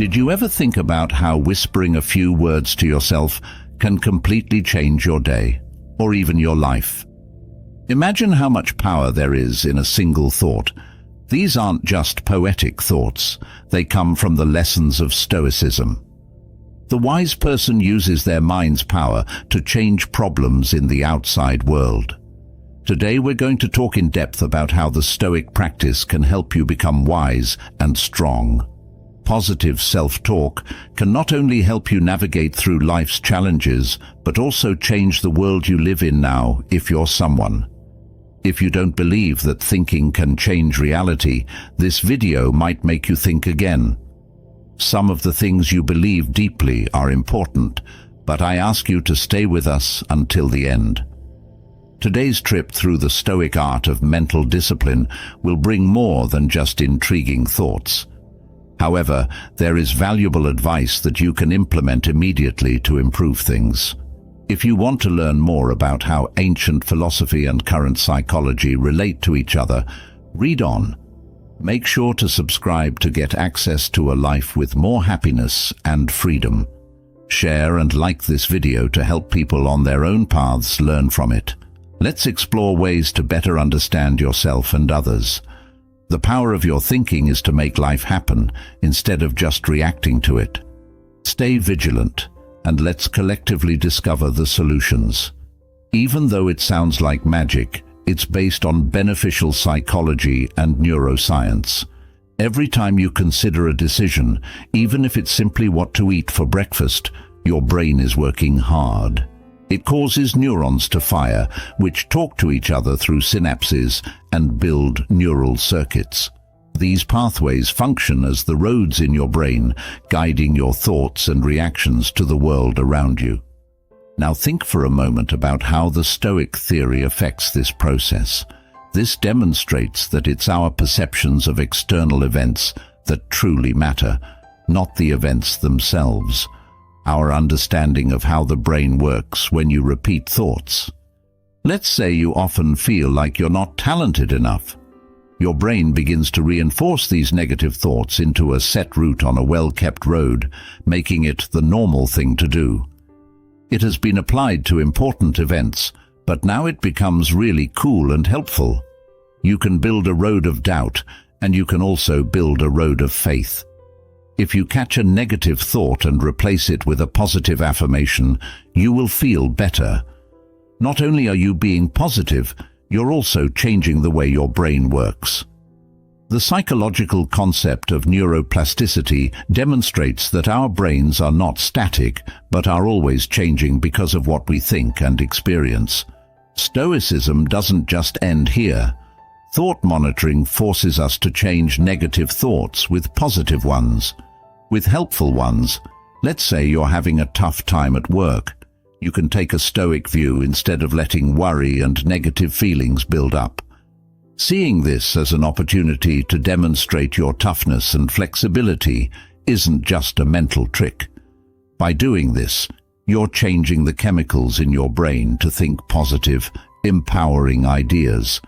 Did you ever think about how whispering a few words to yourself can completely change your day, or even your life? Imagine how much power there is in a single thought. These aren't just poetic thoughts, they come from the lessons of Stoicism. The wise person uses their mind's power to change problems in the outside world. Today we're going to talk in depth about how the Stoic practice can help you become wise and strong. Positive self-talk can not only help you navigate through life's challenges, but also change the world you live in now if you're someone. If you don't believe that thinking can change reality, this video might make you think again. Some of the things you believe deeply are important, but I ask you to stay with us until the end. Today's trip through the Stoic art of mental discipline will bring more than just intriguing thoughts. However, there is valuable advice that you can implement immediately to improve things. If you want to learn more about how ancient philosophy and current psychology relate to each other, read on. Make sure to subscribe to get access to a life with more happiness and freedom. Share and like this video to help people on their own paths learn from it. Let's explore ways to better understand yourself and others. The power of your thinking is to make life happen instead of just reacting to it. Stay vigilant, and let's collectively discover the solutions. Even though it sounds like magic, it's based on beneficial psychology and neuroscience. Every time you consider a decision, even if it's simply what to eat for breakfast, your brain is working hard. It causes neurons to fire, which talk to each other through synapses and build neural circuits. These pathways function as the roads in your brain, guiding your thoughts and reactions to the world around you. Now think for a moment about how the Stoic theory affects this process. This demonstrates that it's our perceptions of external events that truly matter, not the events themselves. Our understanding of how the brain works when you repeat thoughts. Let's say you often feel like you're not talented enough. Your brain begins to reinforce these negative thoughts into a set route on a well-kept road, making it the normal thing to do. It has been applied to important events, but now it becomes really cool and helpful. You can build a road of doubt, and you can also build a road of faith. If you catch a negative thought and replace it with a positive affirmation, you will feel better. Not only are you being positive, you're also changing the way your brain works. The psychological concept of neuroplasticity demonstrates that our brains are not static, but are always changing because of what we think and experience. Stoicism doesn't just end here. Thought monitoring forces us to change negative thoughts with positive ones. With helpful ones, let's say you're having a tough time at work. You can take a Stoic view instead of letting worry and negative feelings build up. Seeing this as an opportunity to demonstrate your toughness and flexibility isn't just a mental trick. By doing this, you're changing the chemicals in your brain to think positive, empowering ideas.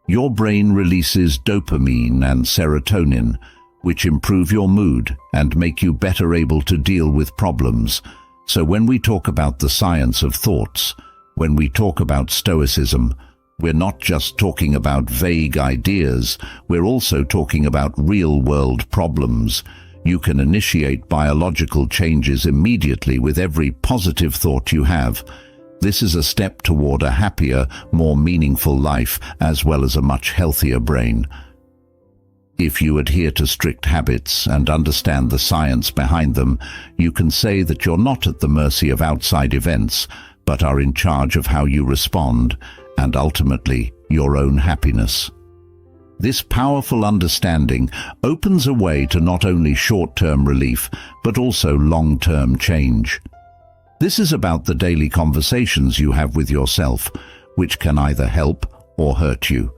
Your brain releases dopamine and serotonin, which improve your mood and make you better able to deal with problems. So when we talk about the science of thoughts, when we talk about Stoicism, we're not just talking about vague ideas, we're also talking about real-world problems. You can initiate biological changes immediately with every positive thought you have. This is a step toward a happier, more meaningful life, as well as a much healthier brain. If you adhere to strict habits and understand the science behind them, you can say that you're not at the mercy of outside events, but are in charge of how you respond, and ultimately, your own happiness. This powerful understanding opens a way to not only short-term relief, but also long-term change. This is about the daily conversations you have with yourself, which can either help or hurt you.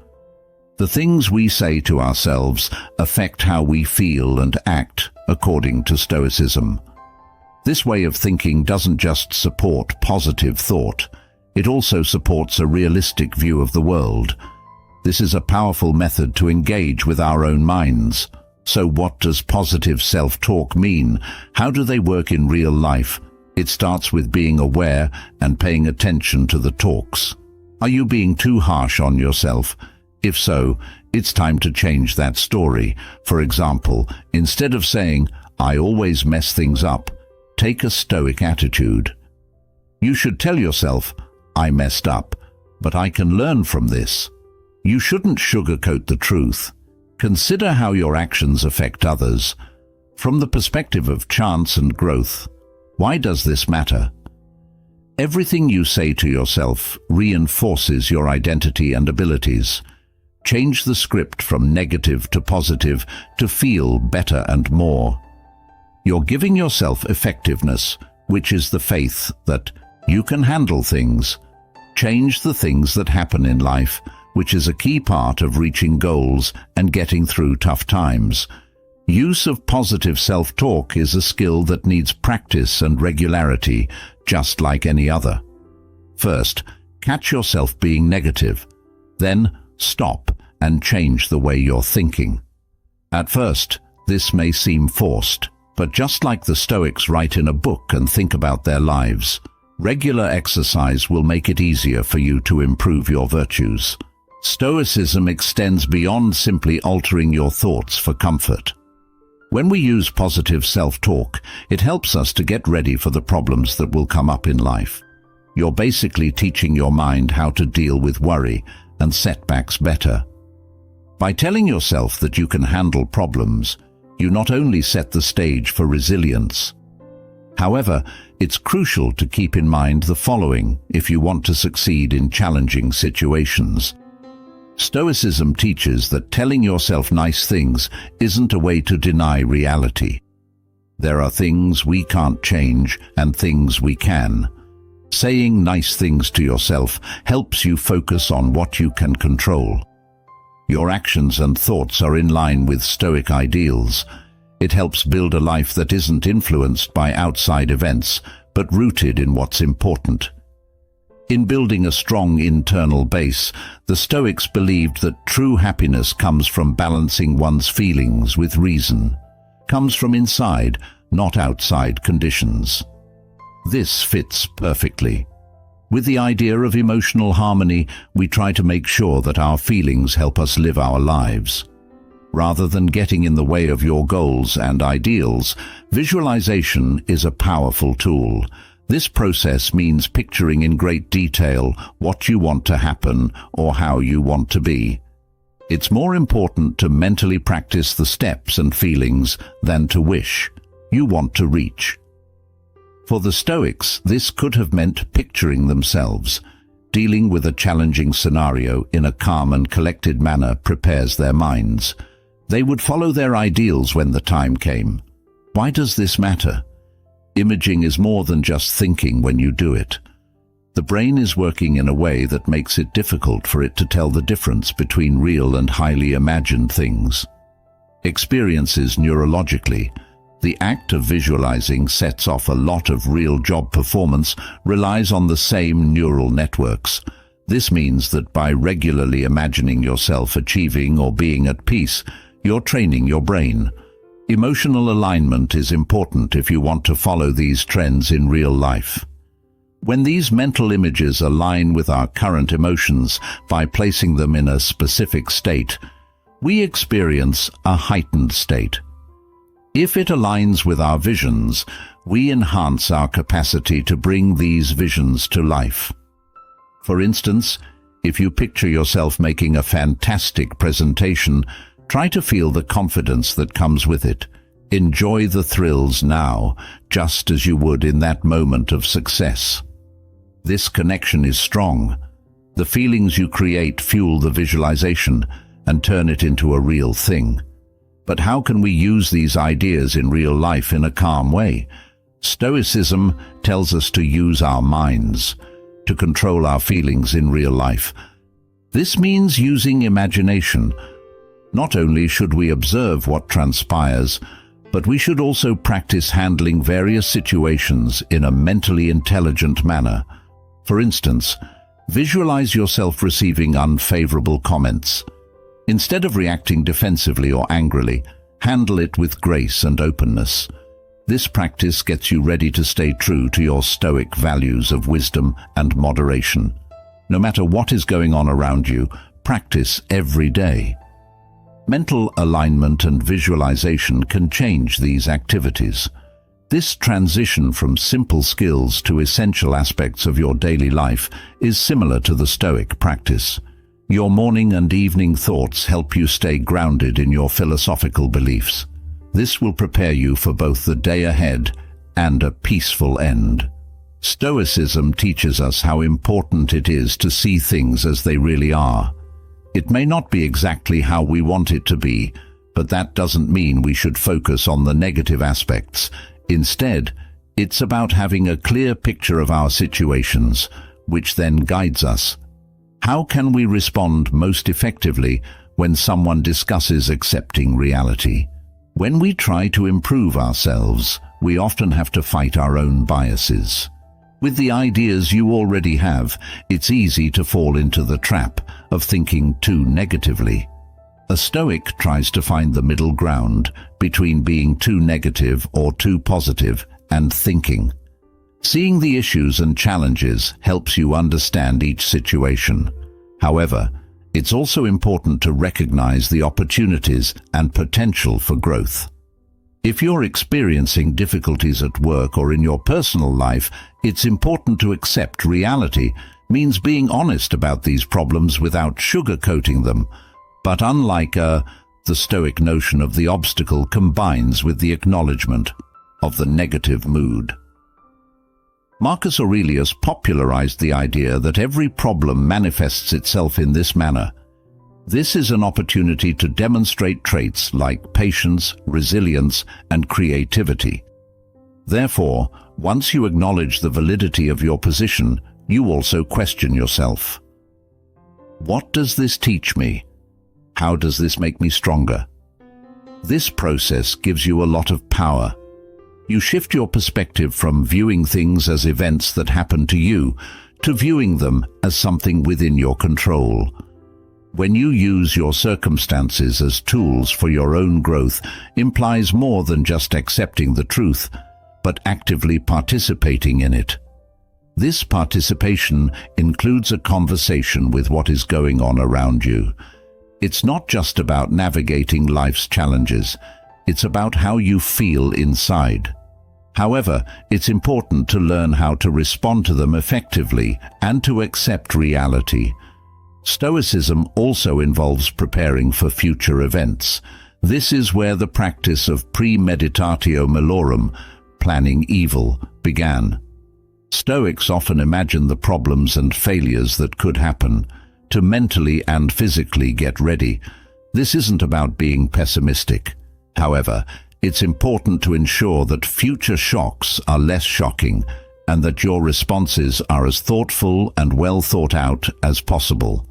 The things we say to ourselves affect how we feel and act, according to Stoicism. This way of thinking doesn't just support positive thought, it also supports a realistic view of the world. This is a powerful method to engage with our own minds. So what does positive self-talk mean? How do they work in real life? It starts with being aware and paying attention to the talks. Are you being too harsh on yourself? If so, it's time to change that story. For example, instead of saying, "I always mess things up," take a Stoic attitude. You should tell yourself, "I messed up, but I can learn from this." You shouldn't sugarcoat the truth. Consider how your actions affect others. From the perspective of chance and growth, why does this matter? Everything you say to yourself reinforces your identity and abilities. Change the script from negative to positive to feel better and more. You're giving yourself effectiveness, which is the faith that you can handle things. Change the things that happen in life, which is a key part of reaching goals and getting through tough times. Use of positive self-talk is a skill that needs practice and regularity, just like any other. First, catch yourself being negative. Then, stop and change the way you're thinking. At first, this may seem forced, but just like the Stoics write in a book and think about their lives, regular exercise will make it easier for you to improve your virtues. Stoicism extends beyond simply altering your thoughts for comfort. When we use positive self-talk, it helps us to get ready for the problems that will come up in life. You're basically teaching your mind how to deal with worry and setbacks better. By telling yourself that you can handle problems, you not only set the stage for resilience. However, it's crucial to keep in mind the following if you want to succeed in challenging situations. Stoicism teaches that telling yourself nice things isn't a way to deny reality. There are things we can't change and things we can. Saying nice things to yourself helps you focus on what you can control. Your actions and thoughts are in line with Stoic ideals. It helps build a life that isn't influenced by outside events, but rooted in what's important. In building a strong internal base, the Stoics believed that true happiness comes from balancing one's feelings with reason, comes from inside, not outside conditions. This fits perfectly. With the idea of emotional harmony, we try to make sure that our feelings help us live our lives. Rather than getting in the way of your goals and ideals, visualization is a powerful tool. This process means picturing in great detail what you want to happen or how you want to be. It's more important to mentally practice the steps and feelings than to wish you want to reach. For the Stoics, this could have meant picturing themselves. Dealing with a challenging scenario in a calm and collected manner prepares their minds. They would follow their ideals when the time came. Why does this matter? Imaging is more than just thinking when you do it. The brain is working in a way that makes it difficult for it to tell the difference between real and highly imagined things. Experiences neurologically. The act of visualizing sets off a lot of real job performance, relies on the same neural networks. This means that by regularly imagining yourself achieving or being at peace, you're training your brain. Emotional alignment is important if you want to follow these trends in real life. When these mental images align with our current emotions by placing them in a specific state, we experience a heightened state. If it aligns with our visions, we enhance our capacity to bring these visions to life. For instance, if you picture yourself making a fantastic presentation, try to feel the confidence that comes with it. Enjoy the thrills now, just as you would in that moment of success. This connection is strong. The feelings you create fuel the visualization and turn it into a real thing. But how can we use these ideas in real life in a calm way? Stoicism tells us to use our minds to control our feelings in real life. This means using imagination. Not only should we observe what transpires, but we should also practice handling various situations in a mentally intelligent manner. For instance, visualize yourself receiving unfavorable comments. Instead of reacting defensively or angrily, Handle it with grace and openness. This practice gets you ready to stay true to your Stoic values of wisdom and moderation. No matter what is going on around you, practice every day. Mental alignment and visualization can change these activities. This transition from simple skills to essential aspects of your daily life is similar to the Stoic practice. Your morning and evening thoughts help you stay grounded in your philosophical beliefs. This will prepare you for both the day ahead and a peaceful end. Stoicism teaches us how important it is to see things as they really are. It may not be exactly how we want it to be, but that doesn't mean we should focus on the negative aspects. Instead, it's about having a clear picture of our situations, which then guides us. How can we respond most effectively when someone discusses accepting reality? When we try to improve ourselves, we often have to fight our own biases. With the ideas you already have, it's easy to fall into the trap of thinking too negatively. A Stoic tries to find the middle ground between being too negative or too positive and thinking. Seeing the issues and challenges helps you understand each situation. However, it's also important to recognize the opportunities and potential for growth. If you're experiencing difficulties at work or in your personal life, it's important to accept reality. Means being honest about these problems without sugarcoating them. But unlike the Stoic notion of the obstacle combines with the acknowledgement of the negative mood. Marcus Aurelius popularized the idea that every problem manifests itself in this manner. This is an opportunity to demonstrate traits like patience, resilience, and creativity. Therefore, once you acknowledge the validity of your position, you also question yourself. What does this teach me? How does this make me stronger? This process gives you a lot of power. You shift your perspective from viewing things as events that happen to you to viewing them as something within your control. When you use your circumstances as tools for your own growth, implies more than just accepting the truth, but actively participating in it. This participation includes a conversation with what is going on around you. It's not just about navigating life's challenges, it's about how you feel inside. However, it's important to learn how to respond to them effectively and to accept reality. Stoicism also involves preparing for future events. This is where the practice of premeditatio malorum, planning evil, began. Stoics often imagine the problems and failures that could happen, to mentally and physically get ready. This isn't about being pessimistic. However, it's important to ensure that future shocks are less shocking and that your responses are as thoughtful and well thought out as possible.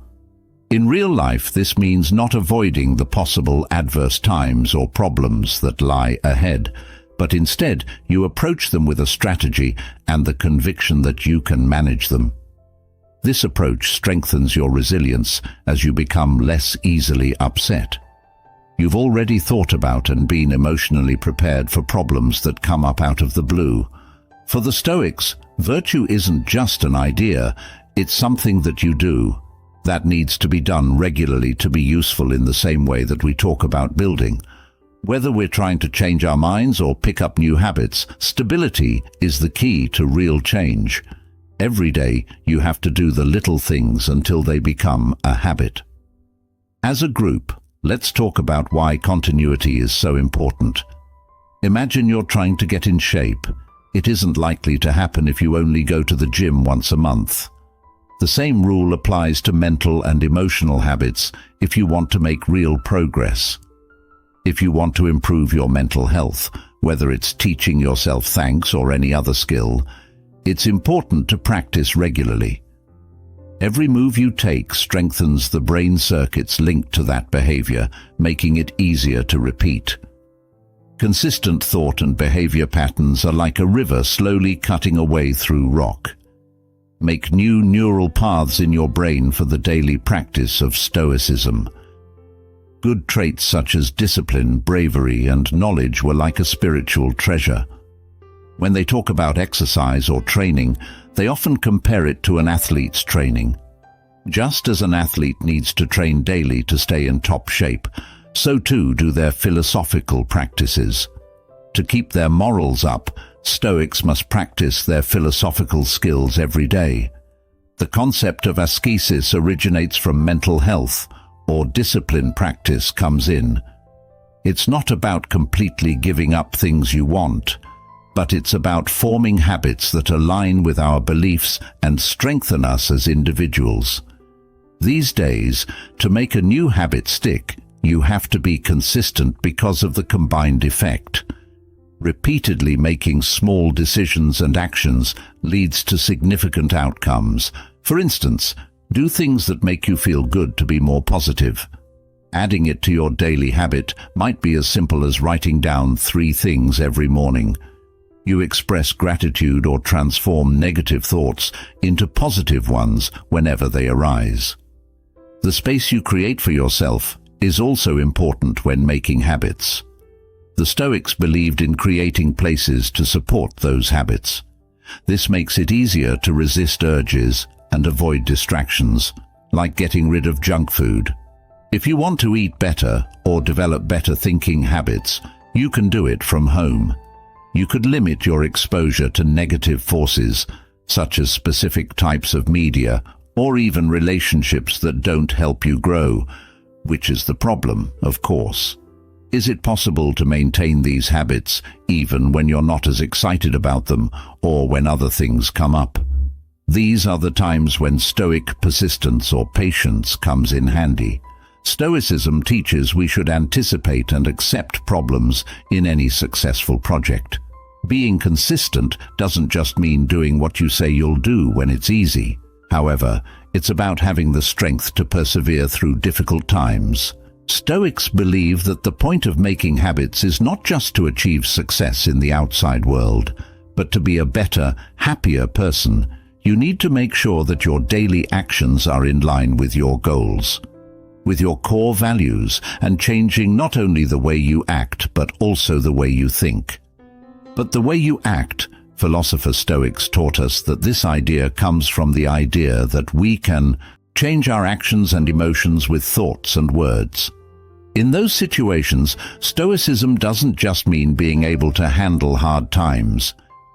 In real life, this means not avoiding the possible adverse times or problems that lie ahead, but instead you approach them with a strategy and the conviction that you can manage them. This approach strengthens your resilience as you become less easily upset. You've already thought about and been emotionally prepared for problems that come up out of the blue. For the Stoics, virtue isn't just an idea, it's something that you do. That needs to be done regularly to be useful in the same way that we talk about building. Whether we're trying to change our minds or pick up new habits, stability is the key to real change. Every day, you have to do the little things until they become a habit. As a group, let's talk about why continuity is so important. Imagine you're trying to get in shape. It isn't likely to happen if you only go to the gym once a month. The same rule applies to mental and emotional habits if you want to make real progress. If you want to improve your mental health, whether it's teaching yourself thanks or any other skill, it's important to practice regularly. Every move you take strengthens the brain circuits linked to that behavior, making it easier to repeat. Consistent thought and behavior patterns are like a river slowly cutting a way through rock. Make new neural paths in your brain for the daily practice of Stoicism. Good traits such as discipline, bravery, and knowledge were like a spiritual treasure. When they talk about exercise or training, they often compare it to an athlete's training. Just as an athlete needs to train daily to stay in top shape, so too do their philosophical practices. To keep their morals up, Stoics must practice their philosophical skills every day. The concept of ascesis originates from mental health, or discipline practice comes in. It's not about completely giving up things you want, but it's about forming habits that align with our beliefs and strengthen us as individuals. These days, to make a new habit stick, you have to be consistent because of the combined effect. Repeatedly making small decisions and actions leads to significant outcomes. For instance, do things that make you feel good to be more positive. Adding it to your daily habit might be as simple as writing down 3 things every morning. You express gratitude or transform negative thoughts into positive ones whenever they arise. The space you create for yourself is also important when making habits. The Stoics believed in creating places to support those habits. This makes it easier to resist urges and avoid distractions, like getting rid of junk food. If you want to eat better or develop better thinking habits, you can do it from home. You could limit your exposure to negative forces, such as specific types of media or even relationships that don't help you grow, which is the problem, of course. Is it possible to maintain these habits even when you're not as excited about them or when other things come up? These are the times when Stoic persistence or patience comes in handy. Stoicism teaches we should anticipate and accept problems in any successful project. Being consistent doesn't just mean doing what you say you'll do when it's easy. However, it's about having the strength to persevere through difficult times. Stoics believe that the point of making habits is not just to achieve success in the outside world, but to be a better, happier person. You need to make sure that your daily actions are in line with your goals, with your core values, and changing not only the way you act, but also the way you think. But the way you act, philosopher Stoics taught us that this idea comes from the idea that we can change our actions and emotions with thoughts and words. In those situations, Stoicism doesn't just mean being able to handle hard times.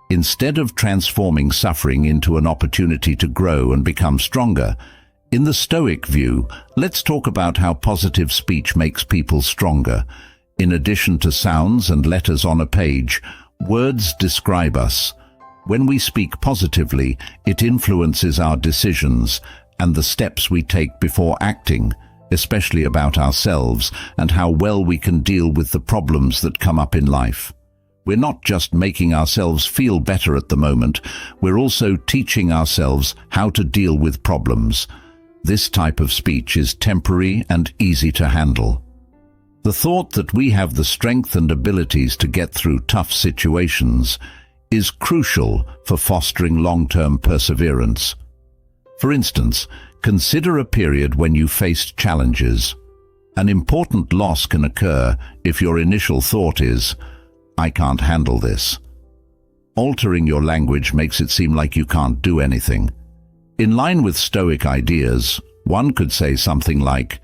Instead of transforming suffering into an opportunity to grow and become stronger, in the Stoic view, let's talk about how positive speech makes people stronger. In addition to sounds and letters on a page, words describe us. When we speak positively, it influences our decisions and the steps we take before acting, especially about ourselves and how well we can deal with the problems that come up in life. We're not just making ourselves feel better at the moment, we're also teaching ourselves how to deal with problems. This type of speech is temporary and easy to handle. The thought that we have the strength and abilities to get through tough situations is crucial for fostering long-term perseverance. For instance, consider a period when you faced challenges. An important loss can occur if your initial thought is, "I can't handle this." Altering your language makes it seem like you can't do anything. In line with Stoic ideas, one could say something like,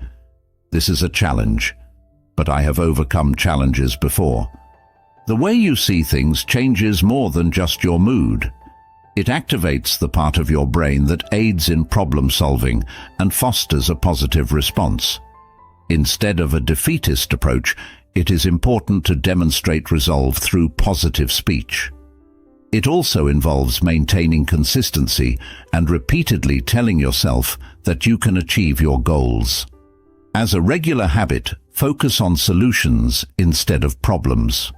"This is a challenge, but I have overcome challenges before." The way you see things changes more than just your mood. It activates the part of your brain that aids in problem solving and fosters a positive response. Instead of a defeatist approach, it is important to demonstrate resolve through positive speech. It also involves maintaining consistency and repeatedly telling yourself that you can achieve your goals. As a regular habit, focus on solutions instead of problems.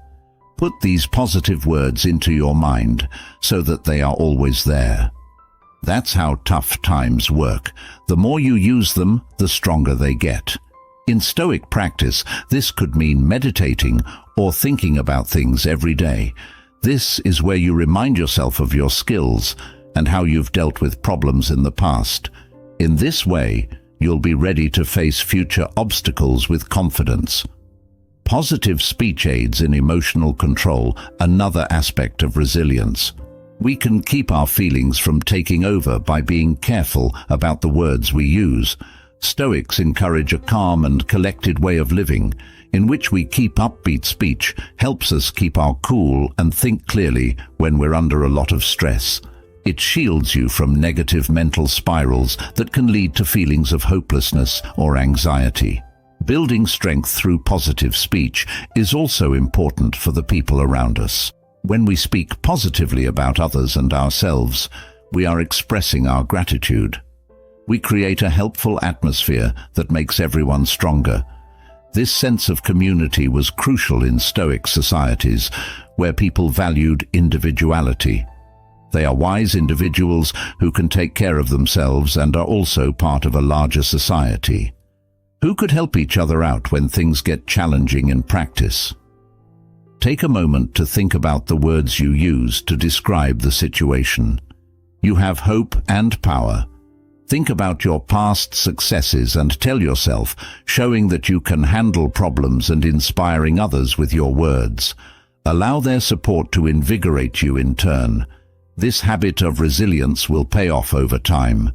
Put these positive words into your mind so that they are always there. That's how tough times work. The more you use them, the stronger they get. In Stoic practice, this could mean meditating or thinking about things every day. This is where you remind yourself of your skills and how you've dealt with problems in the past. In this way, you'll be ready to face future obstacles with confidence. Positive speech aids in emotional control, another aspect of resilience. We can keep our feelings from taking over by being careful about the words we use. Stoics encourage a calm and collected way of living, in which we keep upbeat speech, helps us keep our cool and think clearly when we're under a lot of stress. It shields you from negative mental spirals that can lead to feelings of hopelessness or anxiety. Building strength through positive speech is also important for the people around us. When we speak positively about others and ourselves, we are expressing our gratitude. We create a helpful atmosphere that makes everyone stronger. This sense of community was crucial in Stoic societies, where people valued individuality. They are wise individuals who can take care of themselves and are also part of a larger society. Who could help each other out when things get challenging in practice? Take a moment to think about the words you use to describe the situation. You have hope and power. Think about your past successes and tell yourself, showing that you can handle problems and inspiring others with your words. Allow their support to invigorate you in turn. This habit of resilience will pay off over time.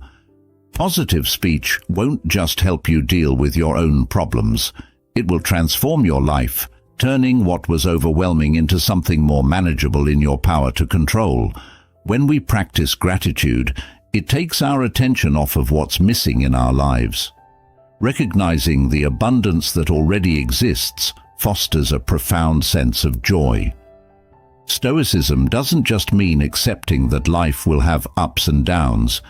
Positive speech won't just help you deal with your own problems. It will transform your life, turning what was overwhelming into something more manageable in your power to control. When we practice gratitude, it takes our attention off of what's missing in our lives. Recognizing the abundance that already exists fosters a profound sense of joy. Stoicism doesn't just mean accepting that life will have ups and downs.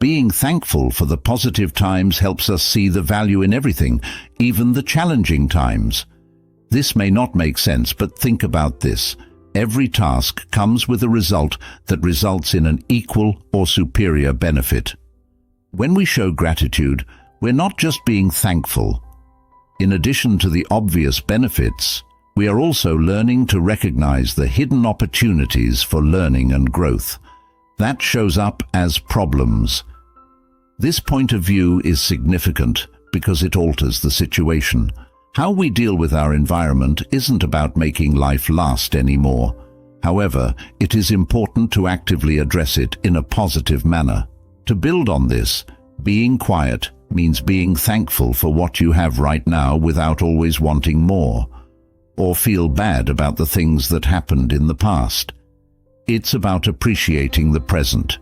Being thankful for the positive times helps us see the value in everything, even the challenging times. This may not make sense, but think about this. Every task comes with a result that results in an equal or superior benefit. When we show gratitude, we're not just being thankful. In addition to the obvious benefits, we are also learning to recognize the hidden opportunities for learning and growth. That shows up as problems. This point of view is significant because it alters the situation. How we deal with our environment isn't about making life last anymore. However, it is important to actively address it in a positive manner. To build on this, being quiet means being thankful for what you have right now without always wanting more, or feel bad about the things that happened in the past. It's about appreciating the present.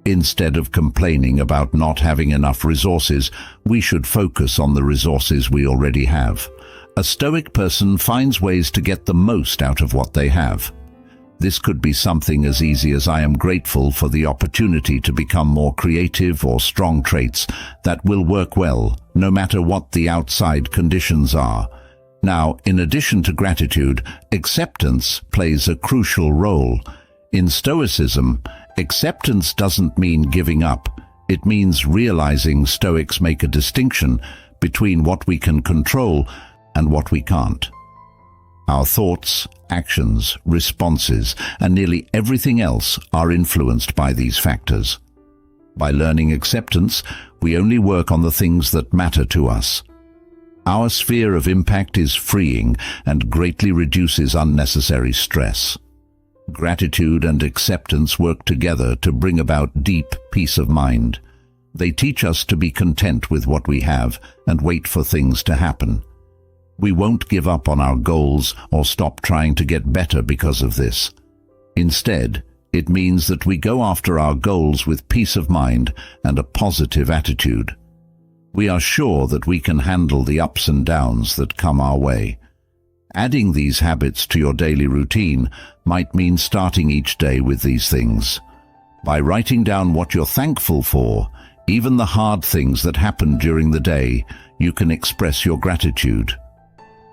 Instead of complaining about not having enough resources, we should focus on the resources we already have. A Stoic person finds ways to get the most out of what they have. This could be something as easy as I am grateful for the opportunity to become more creative, or strong traits that will work well, no matter what the outside conditions are. Now, in addition to gratitude, acceptance plays a crucial role. In Stoicism, acceptance doesn't mean giving up. It means realizing Stoics make a distinction between what we can control and what we can't. Our thoughts, actions, responses, and nearly everything else are influenced by these factors. By learning acceptance, we only work on the things that matter to us. Our sphere of impact is freeing and greatly reduces unnecessary stress. Gratitude and acceptance work together to bring about deep peace of mind. They teach us to be content with what we have and wait for things to happen. We won't give up on our goals or stop trying to get better because of this. Instead, it means that we go after our goals with peace of mind and a positive attitude. We are sure that we can handle the ups and downs that come our way. Adding these habits to your daily routine might mean starting each day with these things. By writing down what you're thankful for, even the hard things that happen during the day, you can express your gratitude.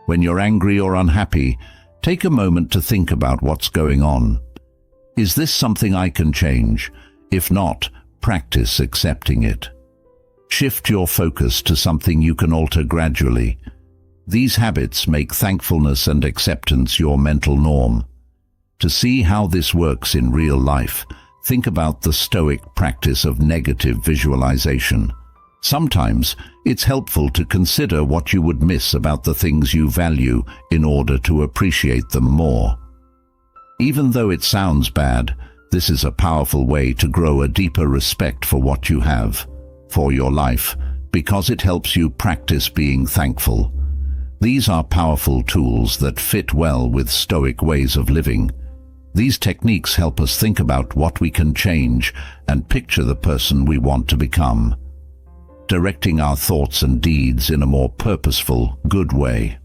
When you're angry or unhappy, take a moment to think about what's going on. Is this something I can change? If not, practice accepting it. Shift your focus to something you can alter gradually. These habits make thankfulness and acceptance your mental norm. To see how this works in real life, think about the Stoic practice of negative visualization. Sometimes it's helpful to consider what you would miss about the things you value in order to appreciate them more. Even though it sounds bad, this is a powerful way to grow a deeper respect for what you have, for your life, because it helps you practice being thankful. These are powerful tools that fit well with Stoic ways of living. These techniques help us think about what we can change and picture the person we want to become, directing our thoughts and deeds in a more purposeful, good way.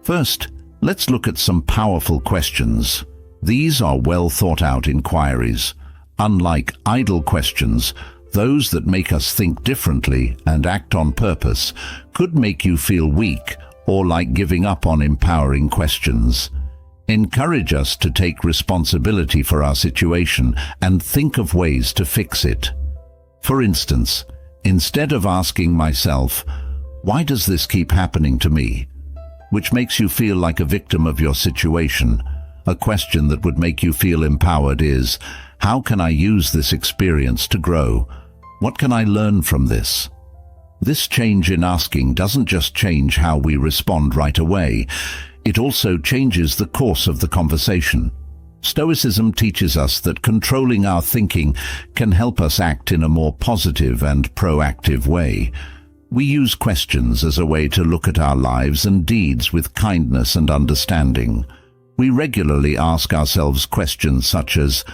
First, let's look at some powerful questions. These are well thought out inquiries. Unlike idle questions, those that make us think differently and act on purpose could make you feel weak or like giving up on empowering questions. Encourage us to take responsibility for our situation and think of ways to fix it. For instance, instead of asking myself, "Why does this keep happening to me?" which makes you feel like a victim of your situation, a question that would make you feel empowered is, "How can I use this experience to grow? What can I learn from this?" This change in asking doesn't just change how we respond right away, it also changes the course of the conversation. Stoicism teaches us that controlling our thinking can help us act in a more positive and proactive way. We use questions as a way to look at our lives and deeds with kindness and understanding. We regularly ask ourselves questions such as,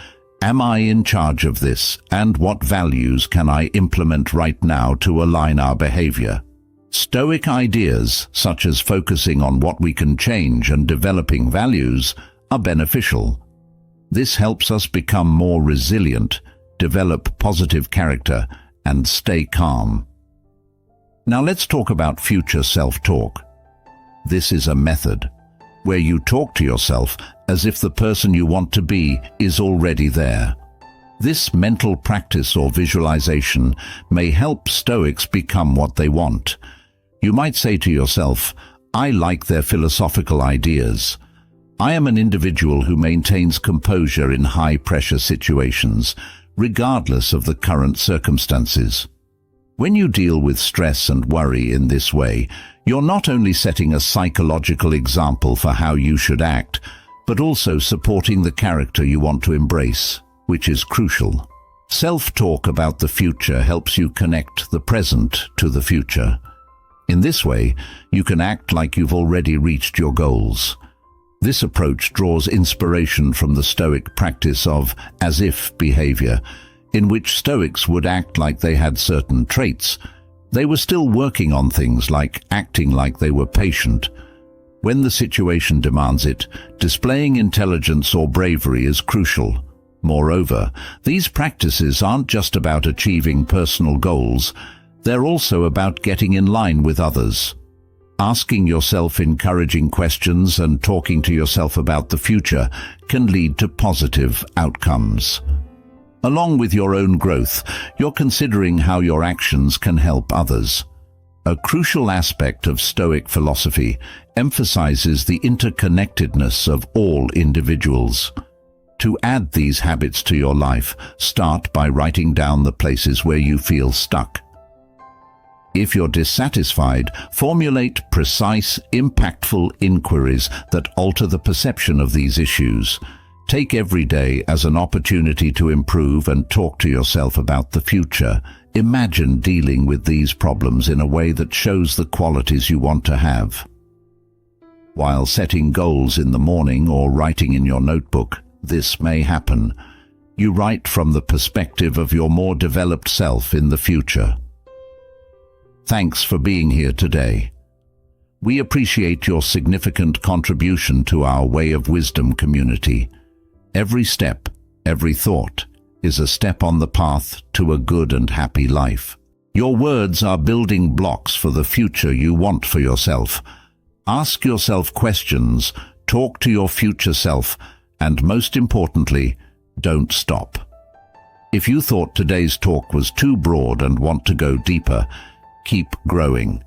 "Am I in charge of this, and what values can I implement right now to align our behavior?" Stoic ideas, such as focusing on what we can change and developing values, are beneficial. This helps us become more resilient, develop positive character, and stay calm. Now let's talk about future self-talk. This is a method where you talk to yourself as if the person you want to be is already there. This mental practice or visualization may help Stoics become what they want. You might say to yourself, "I like their philosophical ideas. I am an individual who maintains composure in high-pressure situations, regardless of the current circumstances." When you deal with stress and worry in this way, you're not only setting a psychological example for how you should act, but also supporting the character you want to embrace, which is crucial. Self-talk about the future helps you connect the present to the future. In this way, you can act like you've already reached your goals. This approach draws inspiration from the Stoic practice of as-if behavior, in which Stoics would act like they had certain traits. They were still working on things like acting like they were patient. When the situation demands it, displaying intelligence or bravery is crucial. Moreover, these practices aren't just about achieving personal goals, they're also about getting in line with others. Asking yourself encouraging questions and talking to yourself about the future can lead to positive outcomes. Along with your own growth, you're considering how your actions can help others. A crucial aspect of Stoic philosophy emphasizes the interconnectedness of all individuals. To add these habits to your life, start by writing down the places where you feel stuck. If you're dissatisfied, formulate precise, impactful inquiries that alter the perception of these issues. Take every day as an opportunity to improve and talk to yourself about the future. Imagine dealing with these problems in a way that shows the qualities you want to have. While setting goals in the morning or writing in your notebook, this may happen. You write from the perspective of your more developed self in the future. Thanks for being here today. We appreciate your significant contribution to our Way of Wisdom community. Every step, every thought, is a step on the path to a good and happy life. Your words are building blocks for the future you want for yourself. Ask yourself questions, talk to your future self, and most importantly, don't stop. If you thought today's talk was too broad and want to go deeper, keep growing.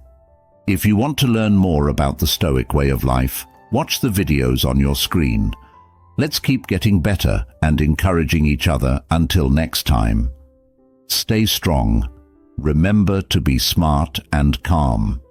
If you want to learn more about the Stoic way of life, watch the videos on your screen. Let's keep getting better and encouraging each other until next time. Stay strong, Remember to be smart and calm.